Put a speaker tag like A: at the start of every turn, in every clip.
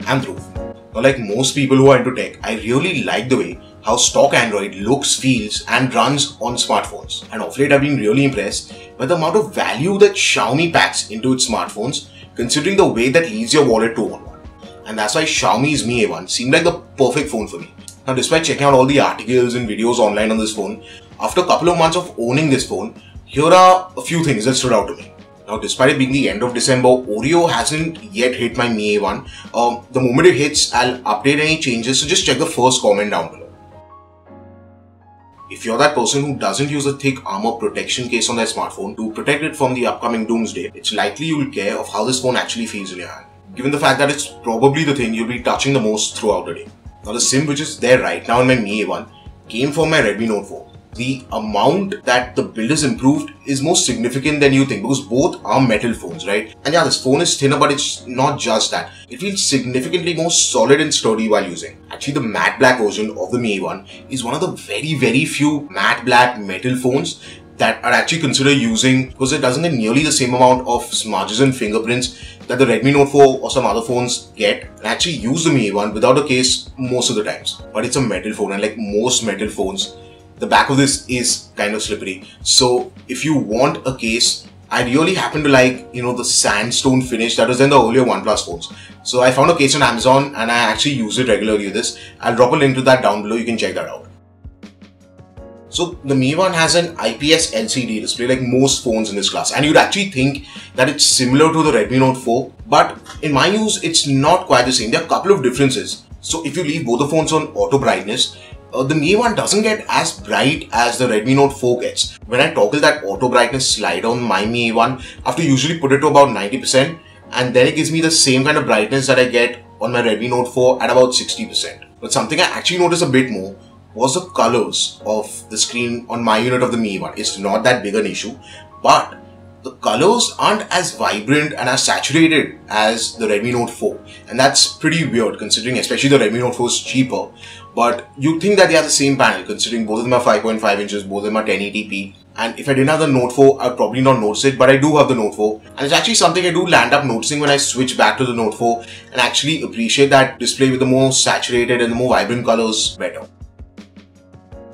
A: and through. Now, like most people who are into tech, I really like the way how stock Android looks, feels and runs on smartphones. And of late I've been really impressed by the amount of value that Xiaomi packs into its smartphones, considering the way that leaves your wallet to own one. And that's why Xiaomi's Mi A1 seemed like the perfect phone for me. Now, despite checking out all the articles and videos online on this phone, after a couple of months of owning this phone, here are a few things that stood out to me. Now, despite it being the end of December, Oreo hasn't yet hit my Mi A1. The moment it hits, I'll update any changes, so just check the first comment down below. If you're that person who doesn't use a thick armor protection case on their smartphone to protect it from the upcoming doomsday, it's likely you'll care of how this phone actually feels in your hand, given the fact that it's probably the thing you'll be touching the most throughout the day. Now, the SIM which is there right now in my Mi A1 came from my Redmi Note 4. The amount that the build is improved is more significant than you think, because both are metal phones, right? And yeah, this phone is thinner, but it's not just that. It feels significantly more solid and sturdy while using. Actually, the matte black version of the Mi A1 is one of the very few matte black metal phones that are actually considered using, because it doesn't get nearly the same amount of smudges and fingerprints that the Redmi Note 4 or some other phones get, and actually use the Mi A1 without a case most of the times. But it's a metal phone, and like most metal phones, the back of this is kind of slippery. So if you want a case, I really happen to like, the sandstone finish that was in the earlier OnePlus phones. So I found a case on Amazon and I actually use it regularly with this. I'll drop a link to that down below, you can check that out. So the Mi A1 has an IPS LCD display like most phones in this class, and you'd actually think that it's similar to the Redmi Note 4, but in my use, it's not quite the same. There are a couple of differences. So if you leave both the phones on auto brightness, the Mi A1 doesn't get as bright as the Redmi Note 4 gets. When I toggle that auto brightness slide on my Mi A1, I have to usually put it to about 90%, and then it gives me the same kind of brightness that I get on my Redmi Note 4 at about 60%. But something I actually noticed a bit more was the colors of the screen on my unit of the Mi A1. It's not that big an issue, but the colors aren't as vibrant and as saturated as the Redmi Note 4. And that's pretty weird, considering especially the Redmi Note 4 is cheaper. But you'd think that they have the same panel, considering both of them are 5.5 inches, both of them are 1080p. And if I didn't have the Note 4, I'd probably not notice it, but I do have the Note 4. And it's actually something I do land up noticing when I switch back to the Note 4 and actually appreciate that display with the more saturated and the more vibrant colors better.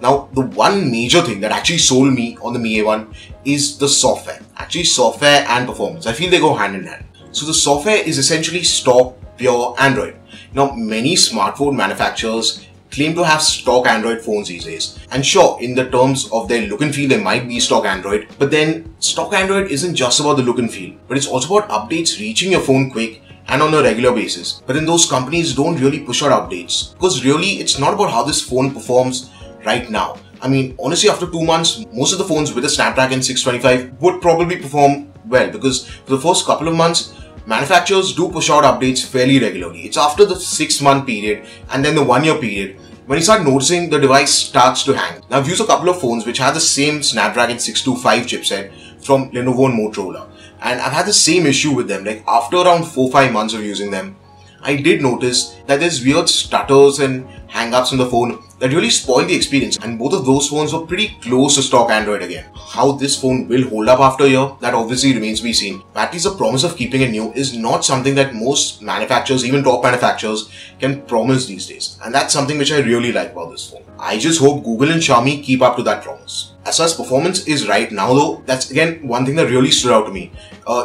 A: Now, the one major thing that actually sold me on the Mi A1 is the software. Actually, software and performance. I feel they go hand in hand. So the software is essentially stock, pure Android. Now, many smartphone manufacturers claim to have stock Android phones these days. And sure, in the terms of their look and feel, they might be stock Android. But then, stock Android isn't just about the look and feel, but it's also about updates reaching your phone quick and on a regular basis. But then those companies don't really push out updates, because really, it's not about how this phone performs right now. I mean, honestly, after 2 months, most of the phones with a Snapdragon 625 would probably perform well, because for the first couple of months, manufacturers do push out updates fairly regularly. It's after the 6-month period and then the 1-year period when you start noticing the device starts to hang. Now, I've used a couple of phones which have the same Snapdragon 625 chipset from Lenovo and Motorola, and I've had the same issue with them. Like after around 4-5 months of using them, I did notice that there's weird stutters and hang-ups on the phone that really spoiled the experience, and both of those phones were pretty close to stock Android again. How this phone will hold up after a year, that obviously remains to be seen. But at least the promise of keeping it new is not something that most manufacturers, even top manufacturers, can promise these days. And that's something which I really like about this phone. I just hope Google and Xiaomi keep up to that promise. As far as performance is right now though, that's again one thing that really stood out to me.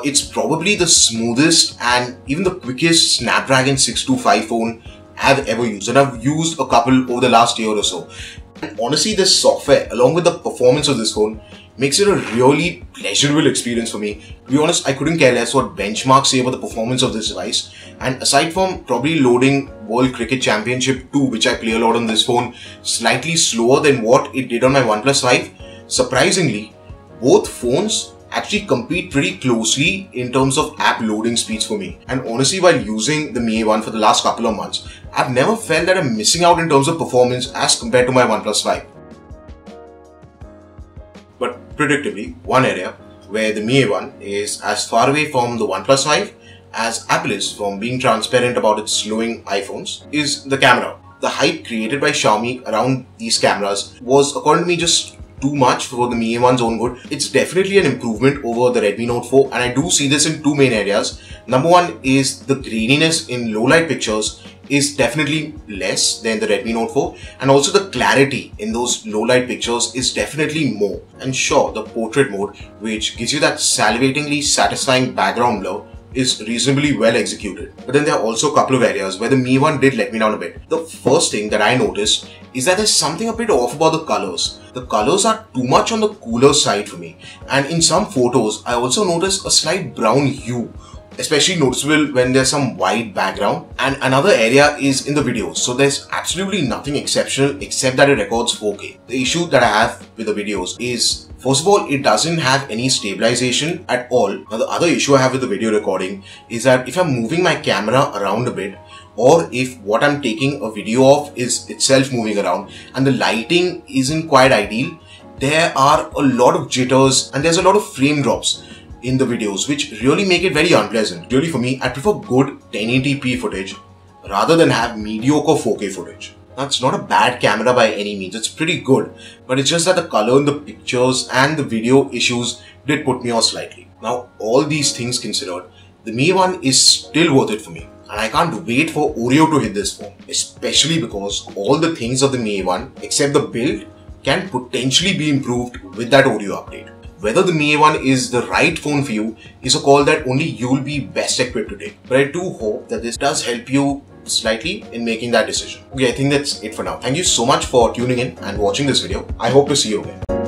A: It's probably the smoothest and even the quickest Snapdragon 625 phone I've ever used, and I've used a couple over the last year or so. And honestly, this software, along with the performance of this phone, makes it a really pleasurable experience for me. To be honest, I couldn't care less what benchmarks say about the performance of this device. And aside from probably loading World Cricket Championship 2, which I play a lot on this phone, slightly slower than what it did on my OnePlus 5, surprisingly, both phones actually compete pretty closely in terms of app loading speeds for me. And honestly, while using the Mi A1 for the last couple of months, I've never felt that I'm missing out in terms of performance as compared to my OnePlus 5. But predictably, one area where the Mi A1 is as far away from the OnePlus 5 as Apple is from being transparent about its slowing iPhones is the camera. The hype created by Xiaomi around these cameras was, according to me, just too much for the Mi A1's own good. It's definitely an improvement over the Redmi Note 4, and I do see this in two main areas. Number one is the graininess in low light pictures is definitely less than the Redmi Note 4, and also the clarity in those low light pictures is definitely more. And sure, the portrait mode, which gives you that salivatingly satisfying background blur, is reasonably well executed. But then there are also a couple of areas where the Mi 1 did let me down a bit. The first thing that I noticed is that there's something a bit off about the colors. The colors are too much on the cooler side for me, and in some photos I also noticed a slight brown hue, especially noticeable when there's some white background. And another area is in the videos. So there's absolutely nothing exceptional except that it records 4K. The issue that I have with the videos is, first of all, it doesn't have any stabilization at all. Now, the other issue I have with the video recording is that if I'm moving my camera around a bit, or if what I'm taking a video of is itself moving around and the lighting isn't quite ideal, there are a lot of jitters and there's a lot of frame drops in the videos, which really make it very unpleasant. Really, for me, I prefer good 1080p footage rather than have mediocre 4K footage. That's not a bad camera by any means, it's pretty good, but it's just that the color in the pictures and the video issues did put me off slightly. Now, all these things considered, the Mi 1 is still worth it for me, and I can't wait for Oreo to hit this phone, especially because all the things of the Mi 1, except the build, can potentially be improved with that Oreo update. Whether the Mi A1 is the right phone for you is a call that only you'll be best equipped to take. But I do hope that this does help you slightly in making that decision. Okay, I think that's it for now. Thank you so much for tuning in and watching this video. I hope to see you again.